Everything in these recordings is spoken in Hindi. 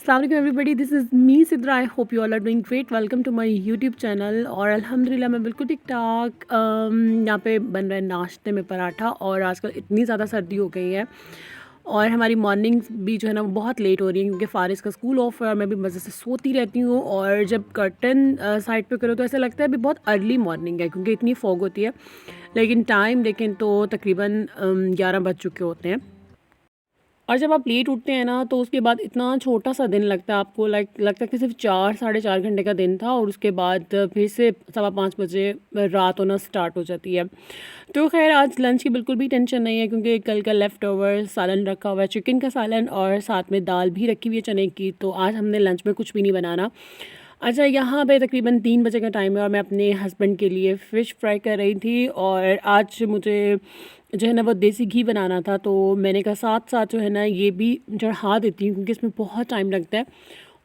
अस्सलाम everybody, this is me Sidra. I hope you all are doing great. Welcome to my YouTube channel. और अल्हम्दुलिल्लाह मैं बिल्कुल ठीक ठाक। यहाँ पे बन रहा है नाश्ते में पराठा। और आजकल इतनी ज़्यादा सर्दी हो गई है और हमारी मॉर्निंग्स भी जो है ना वो बहुत लेट हो रही है, क्योंकि फ़ारिस का स्कूल ऑफ है और मैं भी मज़े से सोती रहती हूँ। और जब कर्टन साइड पे करो तो ऐसा लगता है अभी बहुत अर्ली मॉर्निंग है, क्योंकि इतनी फॉग होती है। लेकिन टाइम देखें तो तकरीबन 11 बज चुके होते हैं। और जब आप लेट उठते हैं ना तो उसके बाद इतना छोटा सा दिन लगता है आपको, लाइक लगता है कि सिर्फ 4 साढ़े 4 घंटे का दिन था और उसके बाद फिर से 5:15 बजे रात होना स्टार्ट हो जाती है। तो खैर आज लंच की बिल्कुल भी टेंशन नहीं है, क्योंकि कल का लेफ़्ट ओवर सालन रखा हुआ है, चिकन का सालन, और साथ में दाल भी रखी हुई है चने की। तो आज हमने लंच में कुछ भी नहीं बनाना। अच्छा, यहाँ पे तकरीबन 3 बजे का टाइम है और मैं अपने हस्बैंड के लिए फ़िश फ्राई कर रही थी। और आज मुझे जो है ना वो देसी घी बनाना था, तो मैंने कहा साथ साथ जो है ना ये भी चढ़ा देती हूँ, क्योंकि इसमें बहुत टाइम लगता है।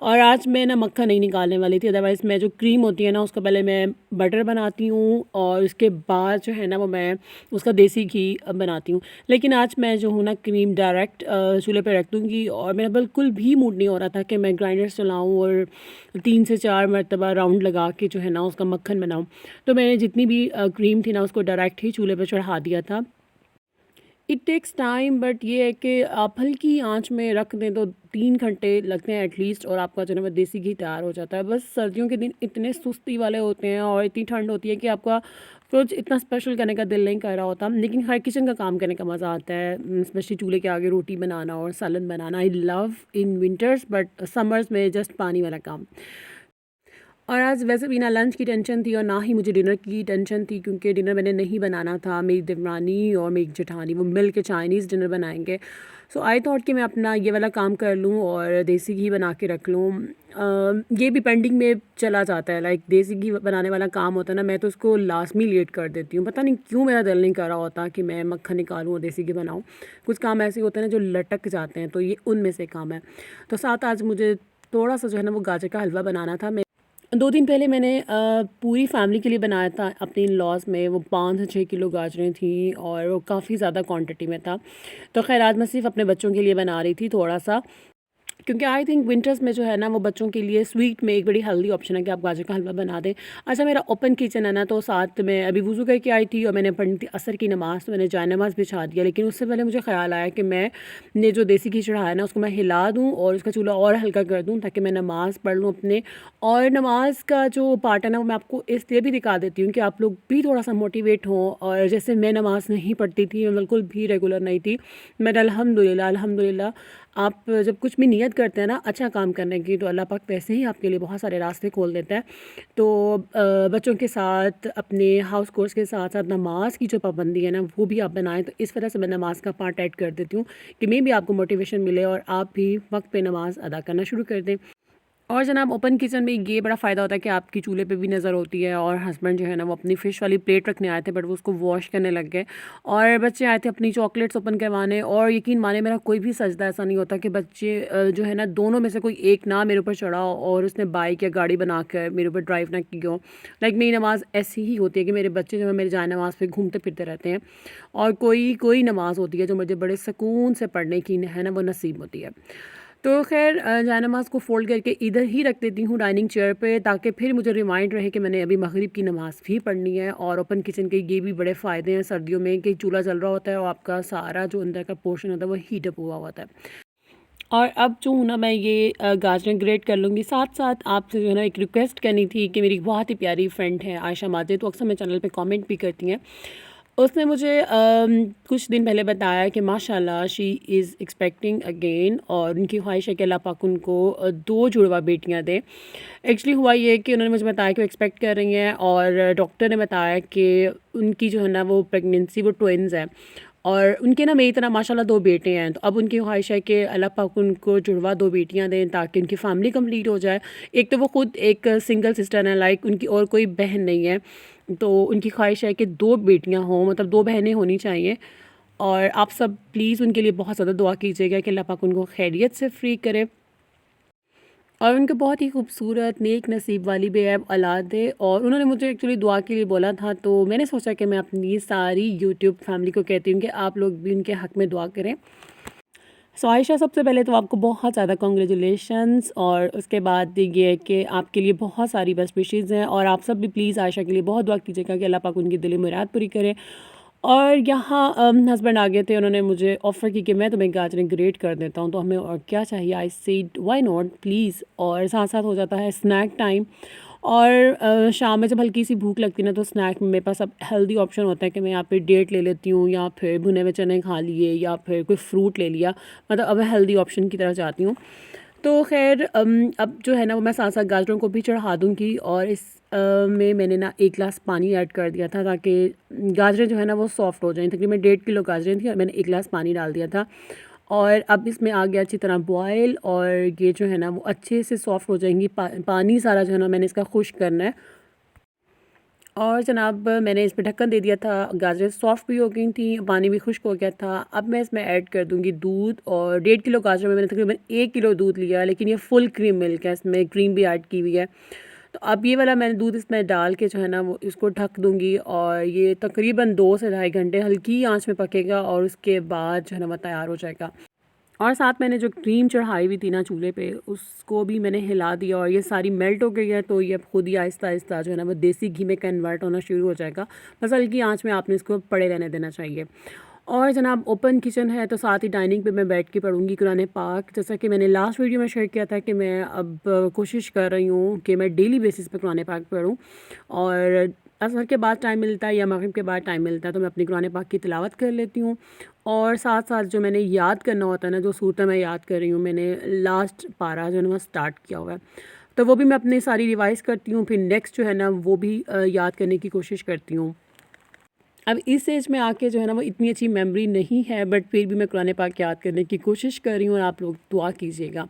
और आज मैं ना मक्खन नहीं निकालने वाली थी, अदरवाइज़ मैं जो क्रीम होती है ना उसका पहले मैं बटर बनाती हूँ और उसके बाद जो है ना वो मैं उसका देसी घी बनाती हूँ। लेकिन आज मैं जो हूँ ना क्रीम डायरेक्ट चूल्हे पे रख दूँगी। और मेरा बिल्कुल भी मूड नहीं हो रहा था कि मैं ग्राइंडर चलाऊँ और 3 से 4 मरतबा राउंड लगा के जो है ना उसका मक्खन बनाऊँ। तो मैंने जितनी भी क्रीम थी ना उसको डायरेक्ट ही चूल्हे पे चढ़ा दिया था। इट टेक्स टाइम, बट ये है कि आप हल्की आंच में रख दें तो 3 घंटे लगते हैं एटलीस्ट, और आपका जो है ना वो देसी घी तैयार हो जाता है। बस सर्दियों के दिन इतने सुस्ती वाले होते हैं और इतनी ठंड होती है कि आपका कुछ इतना स्पेशल करने का दिल नहीं कर रहा होता, लेकिन हर किचन का काम करने का मज़ा आता है, स्पेशली चूल्हे के आगे रोटी बनाना और सालन बनाना। I love in winters, but summers में जस्ट पानी वाला काम। और आज वैसे भी ना लंच की टेंशन थी और ना ही मुझे डिनर की टेंशन थी, क्योंकि डिनर मैंने नहीं बनाना था। मेरी देवरानी और मेरी जेठानी वो मिल के चाइनीज़ डिनर बनाएंगे। सो आई थॉट कि मैं अपना ये वाला काम कर लूँ और देसी घी बना के रख लूँ। ये भी पेंडिंग में चला जाता है, लाइक देसी घी बनाने वाला काम होता है ना, मैं तो उसको लास्ट में लेट कर देती हूँ। पता नहीं क्यों मेरा दिल नहीं कर रहा होता कि मैं मक्खन निकालूँ और देसी घी बनाऊँ। कुछ काम ऐसे होते हैं ना जो लटक जाते हैं, तो ये उनमें से काम है। तो साथ आज मुझे थोड़ा सा जो है ना वो गाजर का हलवा बनाना था। 2 दिन पहले मैंने पूरी फैमिली के लिए बनाया था अपनी इन-लॉज़ में। वो 5 से 6 किलो गाजरें थी और वो काफ़ी ज़्यादा क्वांटिटी में था। तो ख़ैर आज मैं सिर्फ़ अपने बच्चों के लिए बना रही थी थोड़ा-सा, क्योंकि आई थिंक विंटर्स में जो है ना वो बच्चों के लिए स्वीट में एक बड़ी हेल्दी ऑप्शन है कि आप गाजर का हलवा बना दें। अच्छा, मेरा ओपन किचन है ना, तो साथ में अभी वज़ू करके आई थी और मैंने पढ़ी थी असर की नमाज़, तो मैंने जाए नमाज़ बिछा दिया। लेकिन उससे पहले मुझे ख़्याल आया कि मैं ने जो देसी घी चढ़ाया ना उसको मैं हिला दूँ और उसका चूल्हा और हल्का कर दूँ, ताकि मैं नमाज़ पढ़ लूँ अपने। और नमाज का जो पार्ट है ना वो मैं आपको इसलिए भी दिखा देती हूँ कि आप लोग भी थोड़ा सा मोटिवेट हों। और जैसे मैं नमाज़ नहीं पढ़ती थी, मैं बिल्कुल भी रेगुलर नहीं थी, मैं अल्हम्दुलिल्लाह अल्हम्दुलिल्लाह आप जब कुछ भी नियत करते हैं ना अच्छा काम करने की, तो अल्लाह पाक वैसे ही आपके लिए बहुत सारे रास्ते खोल देता है। तो बच्चों के साथ अपने हाउस कोर्स के साथ साथ नमाज की जो पाबंदी है ना वो भी आप बनाएं। तो इस वजह से मैं नमाज का पार्ट ऐड कर देती हूँ कि मे भी आपको मोटिवेशन मिले और आप भी वक्त पे नमाज अदा करना शुरू कर दें। और जनाब ओपन किचन में ये बड़ा फ़ायदा होता है कि आपकी चूल्हे पे भी नज़र होती है। और हस्बैंड जो है ना वो अपनी फ़िश वाली प्लेट रखने आए थे, बट वो उसको वॉश करने लग गए। और बच्चे आए थे अपनी चॉकलेट्स ओपन करवाने। और यकीन माने मेरा कोई भी सजदा ऐसा नहीं होता कि बच्चे जो है ना दोनों में से कोई एक ना मेरे ऊपर चढ़ा हो और उसने बाइक या गाड़ी बना कर मेरे ऊपर ड्राइव ना की हो। लाइक मेरी नमाज़ ऐसी ही होती है कि मेरे बच्चे जो है मेरे जाए नमाज़ पे घूमते फिरते रहते हैं। और कोई कोई नमाज़ होती है जो मुझे बड़े सुकून से पढ़ने की है ना वो नसीब होती है। तो ख़ैर जायनमाज़ को फ़ोल्ड करके इधर ही रख देती हूँ डाइनिंग चेयर पे, ताकि फिर मुझे रिमाइंड रहे कि मैंने अभी मगरिब की नमाज़ भी पढ़नी है। और ओपन किचन के ये भी बड़े फ़ायदे हैं सर्दियों में कि चूल्हा जल रहा होता है और आपका सारा जो अंदर का पोर्शन होता है वो हीट अप हुआ होता है। और अब जो हूँ ना मैं ये गाजरें ग्रेट कर लूँगी। साथ साथ आपसे जो है ना एक रिक्वेस्ट करनी थी कि मेरी बहुत ही प्यारी फ्रेंड है आयशा माजिद, तो अक्सर मेरे चैनल पे कमेंट भी करती हैं। उसने मुझे कुछ दिन पहले बताया कि माशाल्लाह शी इज़ एक्सपेक्टिंग अगेन, और उनकी ख्वाहिश है कि अल्लाह पाक उनको 2 जुड़वा बेटियां दे। एक्चुअली हुआ ये कि उन्होंने मुझे बताया कि वो एक्सपेक्ट कर रही हैं और डॉक्टर ने बताया कि उनकी जो है ना वो प्रेगनेंसी वो ट्विन्स है। और उनके ना मेरी तरह माशाल्लाह 2 बेटे हैं, तो अब उनकी ख्वाहिश है कि अल्लाह पाक उनको जुड़वा 2 बेटियां दें ताकि उनकी फ़ैमिली कंप्लीट हो जाए। एक तो वो खुद एक सिंगल सिस्टर हैं, लाइक उनकी और कोई बहन नहीं है। तो उनकी ख्वाहिश है कि 2 बेटियां हों, मतलब 2 बहनें होनी चाहिए। और आप सब प्लीज़ उनके लिए बहुत ज़्यादा दुआ कीजिएगा कि अल्लाह पाक उनको खैरियत से फ्री करे और उनको बहुत ही खूबसूरत नेक नसीब वाली बेऐब औलाद दे। और उन्होंने मुझे एक्चुअली दुआ के लिए बोला था, तो मैंने सोचा कि मैं अपनी सारी यूट्यूब फैमिली को कहती हूँ कि आप लोग भी उनके हक़ में दुआ करें। सो आयशा, सबसे पहले तो आपको बहुत ज़्यादा कॉन्ग्रेचुलेशंस, और उसके बाद ये है कि आपके लिए बहुत सारी बेस्ट विशेज़ हैं, और आप सब भी प्लीज़ आयशा के लिए बहुत दुआ कीजिएगा कि अल्लाह पाक उनकी दिली मुराद पूरी करे। और यहाँ हस्बैंड आ गए थे, उन्होंने मुझे ऑफ़र की कि मैं तुम्हें गाजरें ग्रेट कर देता हूँ, तो हमें और क्या चाहिए, I said why not please. और साथ साथ हो जाता है स्नैक टाइम। और शाम में जब हल्की सी भूख लगती है ना, तो स्नैक में मेरे पास अब हेल्दी ऑप्शन होता है कि मैं यहाँ पे डेट ले लेती हूँ, या फिर भुने हुए चने खा लिए, या फिर कोई फ्रूट ले लिया। मतलब अब मैं हेल्दी ऑप्शन की तरफ जाती हूँ। तो ख़ैर अब जो है ना, वो मैं साथ साथ गाजरों को भी चढ़ा दूँगी, और इस में मैंने ना 1 गिलास पानी ऐड कर दिया था, ताकि गाजरें जो है ना वो सॉफ़्ट हो जाएँ। तकरीबन 1.5 किलो गाजरें थी, और मैंने 1 गिलास पानी डाल दिया था। और अब इसमें आ गया अच्छी तरह बॉयल, और ये जो है ना वो अच्छे से सॉफ़्ट हो जाएंगी। पानी सारा जो है ना मैंने इसका खुश्क करना है। और जनाब मैंने इस पे ढक्कन दे दिया था, गाजरें सॉफ़्ट भी हो गई थी, पानी भी खुश्क हो गया था। अब मैं इसमें ऐड कर दूंगी दूध, और 1.5 किलो गाजर में मैंने तकरीबन 1 किलो दूध लिया, लेकिन ये फुल क्रीम मिल्क है, इसमें क्रीम भी ऐड की हुई है। तो अब ये वाला मैंने दूध इसमें डाल के जो है ना वो इसको ढक दूंगी, और ये तकरीबन 2 से ढाई घंटे हल्की आंच में पकेगा, और उसके बाद जो है ना वो तैयार हो जाएगा। और साथ मैंने जो क्रीम चढ़ाई हुई थी ना चूल्हे पे, उसको भी मैंने हिला दिया, और ये सारी मेल्ट हो गई है। तो ये अब खुद ही आहिस्ता आहिस्ता जो है ना वो देसी घी में कन्वर्ट होना शुरू हो जाएगा। बस हल्की आंच में आपने इसको पड़े रहने देना चाहिए। और जनाब ओपन किचन है, तो साथ ही डाइनिंग पे मैं बैठ के पढ़ूंगी कुरान पाक। जैसा कि मैंने लास्ट वीडियो में शेयर किया था कि मैं अब कोशिश कर रही हूँ कि मैं डेली बेसिस पे कुरान पाक पढ़ूँ, और असर के बाद टाइम मिलता है या मगरिब के बाद टाइम मिलता है तो मैं अपनी कुरान पाक की तिलावत कर लेती हूँ। और साथ साथ जो मैंने याद करना होता है ना, जो सूरतें मैं याद कर रही हूँ, मैंने लास्ट पारा जो है ना वो स्टार्ट किया हुआ है, तो वो भी मैं अपनी सारी रिवाइज़ करती हूँ। फिर नेक्स्ट जो है ना वो भी याद करने की कोशिश करती हूँ। अब इस एज में आके जो है ना वो इतनी अच्छी मेमोरी नहीं है, बट फिर भी मैं कुरान पाक याद करने की कोशिश कर रही हूँ, और आप लोग दुआ कीजिएगा।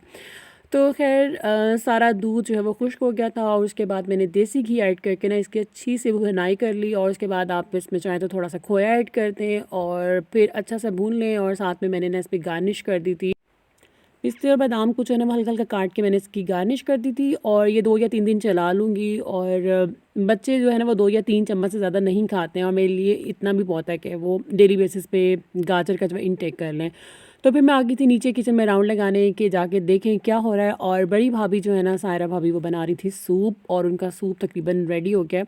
तो ख़ैर सारा दूध जो है वो खुश्क हो गया था, और उसके बाद मैंने देसी घी ऐड करके ना इसकी अच्छी से भुनाई कर ली, और उसके बाद आप इसमें चाहें तो थोड़ा सा खोया ऐड कर दें, और फिर अच्छा सा भून लें। और साथ में मैंने ना इस पर गार्निश कर दी थी, पिस्ते और बादाम को जो है ना वो हल्का हल्का काट के मैंने इसकी गार्निश कर दी थी। और ये 2 या 3 दिन चला लूँगी। और बच्चे जो है ना वो 2 या 3 चम्मच से ज़्यादा नहीं खाते हैं, और मेरे लिए इतना भी बहुत है कि वो डेली बेसिस पे गाजर का जो है इनटेक कर लें। तो फिर मैं आ गई थी नीचे किचन में राउंड लगाने के, जाके देखें क्या हो रहा है। और बड़ी भाभी जो है ना, सायरा भाभी, वो बना रही थी सूप, और उनका सूप तकरीबन रेडी हो गया।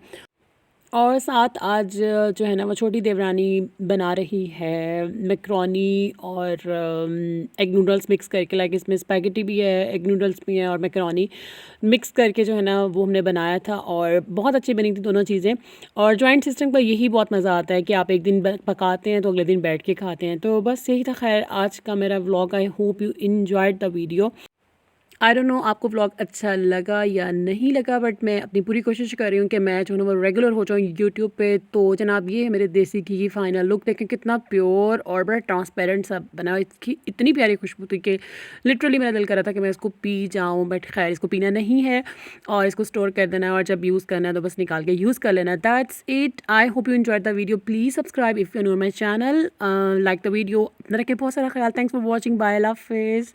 और साथ आज जो है ना वो छोटी देवरानी बना रही है मैक्रोनी और एग नूडल्स मिक्स करके। लाइक इसमें स्पैगेटी भी है, एग नूडल्स भी हैं, और मैक्रोनी मिक्स करके जो है ना वो हमने बनाया था, और बहुत अच्छी बनी थी दोनों चीज़ें। और जॉइंट सिस्टम का यही बहुत मज़ा आता है कि आप एक दिन पकाते हैं तो अगले दिन बैठ के खाते हैं। तो बस यही था खैर आज का मेरा vlog. I hope you enjoyed the video. I don't know आपको व्लॉग अच्छा लगा या नहीं लगा, बट मैं अपनी पूरी कोशिश कर रही हूँ कि मैं जो है ना वो रेगुलर हो जाऊँ यूट्यूब पे। तो जनाब ये है मेरे देसी घी की फ़ाइनल लुक, देखें कितना प्योर और बड़ा ट्रांसपेरेंट सा बना। इसकी इतनी प्यारी खुशबू थी कि लिटरली मेरा दिल कर रहा था कि मैं इसको पी जाऊँ, बट खैर इसको पीना नहीं है, और इसको स्टोर कर देना है, और जब यूज़ करना है तो बस निकाल के यूज़ कर लेना। That's it. I hope you enjoyed the video. Please subscribe if you knew my channel, like the video. अपना रखें बहुत सारा ख्याल। Thanks for watching. बाय, अल्लाह हाफिज़।